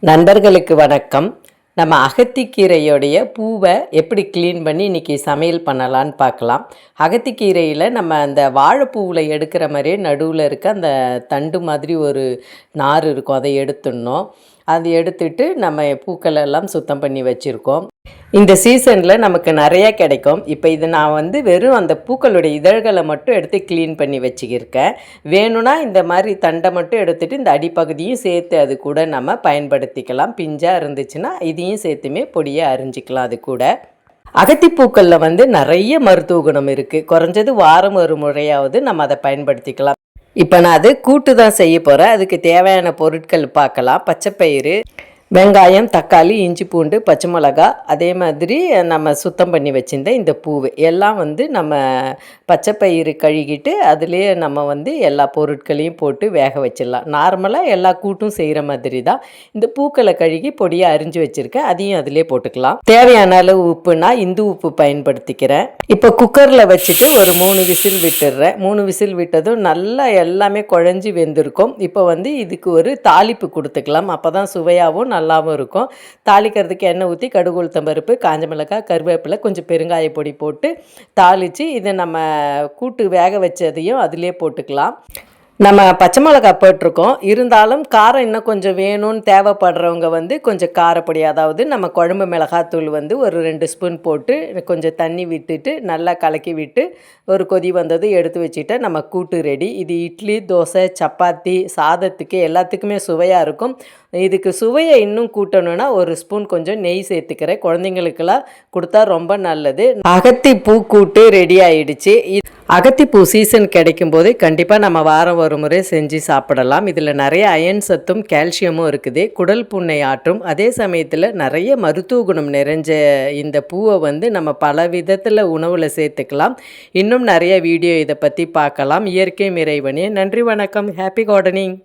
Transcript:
நண்பர்களுக்கு வணக்கம். நம்ம அகத்திக்கீரையோடைய பூவை எப்படி க்ளீன் பண்ணி இன்றைக்கி சமையல் பண்ணலான்னு பார்க்கலாம். அகத்திக்கீரையில் நம்ம அந்த வாழைப்பூவில் எடுக்கிற மாதிரியே நடுவில் இருக்க அந்த தண்டு மாதிரி ஒரு நார் இருக்கும், அதை எடுத்துடணும். அது எடுத்துட்டு நம்ம பூக்களெல்லாம் சுத்தம் பண்ணி வச்சுருக்கோம். இந்த சீசனில் நமக்கு நிறையா கிடைக்கும். இப்போ இது நான் வெறும் அந்த பூக்களுடைய இதழ்களை மட்டும் எடுத்து க்ளீன் பண்ணி வச்சுக்கிருக்கேன். வேணும்னா இந்த மாதிரி தண்டை மட்டும் எடுத்துகிட்டு இந்த அடிப்பகுதியும் சேர்த்து அது கூட நம்ம பயன்படுத்திக்கலாம். பிஞ்சாக இருந்துச்சுன்னா இதையும் சேர்த்துமே பொடியை அரிஞ்சிக்கலாம். அது கூட அகத்திப்பூக்களில் நிறைய மருத்துவ குணம் இருக்குது. குறைஞ்சது வாரம் ஒரு முறையாவது நம்ம அதை பயன்படுத்திக்கலாம். இப்போ நான் அது கூட்டு தான் செய்ய போகிறேன். அதுக்கு தேவையான பொருட்கள் பார்க்கலாம். பச்சைப்பயிறு, வெங்காயம், தக்காளி, இஞ்சி பூண்டு, பச்சை மிளகா, அதே மாதிரி நம்ம சுத்தம் பண்ணி வச்சுருந்த இந்த பூவு எல்லாம் நம்ம பச்சைப்பயிறு கழுகிட்டு அதுலேயே நம்ம எல்லா பொருட்களையும் போட்டு வேக வச்சிடலாம். நார்மலாக எல்லா கூட்டும் செய்கிற மாதிரி தான் இந்த பூக்களை கழுகி பொடியை அரிஞ்சு வச்சுருக்கேன். அதையும் அதிலே போட்டுக்கலாம். தேவையான அளவு உப்புனா இந்து உப்பு பயன்படுத்திக்கிறேன். இப்போ குக்கரில் வச்சுட்டு ஒரு 3 விசில் விட்டுடுறேன். 3 விசில் விட்டதும் நல்லா எல்லாமே குழஞ்சி வெந்திருக்கும். இப்போ இதுக்கு ஒரு தாளிப்பு கொடுத்துக்கலாம். அப்போ தான் சுவையாகவும் நல்லாவும் இருக்கும். தாளிக்கிறதுக்கு எண்ணெய் ஊற்றி கடுகு, உளுத்தம் பருப்பு, காஞ்ச மிளகாய், கருவேப்பிலை, கொஞ்சம் பெருங்காய பொடி போட்டு தாளித்து இதை நம்ம கூட்டு வேக வச்சதையும் அதிலே போட்டுக்கலாம். நம்ம பச்சை மிளகா போட்டிருக்கோம். இருந்தாலும் காரம் இன்னும் கொஞ்சம் வேணும்னு தேவைப்படுறவங்க கொஞ்சம் காரப்பொடி, அதாவது நம்ம குழம்பு மிளகாத்தூள் ஒரு 2 ஸ்பூன் போட்டு கொஞ்சம் தண்ணி விட்டுட்டு நல்லா கலக்கி விட்டு ஒரு கொதி வந்தது எடுத்து வச்சுட்டு நம்ம கூட்டு ரெடி. இது இட்லி, தோசை, சப்பாத்தி, சாதத்துக்கு எல்லாத்துக்குமே சுவையாக இருக்கும். இதுக்கு சுவையை இன்னும் கூட்டணும்னா ஒரு ஸ்பூன் கொஞ்சம் நெய் சேர்த்துக்கிறேன். குழந்தைங்களுக்கெல்லாம் கொடுத்தா ரொம்ப நல்லது. அகத்தி பூ கூட்டு ரெடி ஆயிடுச்சு. அகத்திப்பூ சீசன் கிடைக்கும் போது கண்டிப்பாக நம்ம வாரம் ஒரு முறை செஞ்சு சாப்பிடலாம். இதில் நிறைய அயன் சத்தும் கால்சியமும் இருக்குது. குடல் புண்ணை ஆற்றும். அதே சமயத்தில் நிறைய மருத்துவ குணம் நிறைஞ்ச இந்த பூவை நம்ம பல விதத்தில் உணவில் சேர்த்துக்கலாம். இன்னும் நிறைய வீடியோ இதை பற்றி பார்க்கலாம். இயற்கை இறைவனே. நன்றி, வணக்கம். Happy gardening.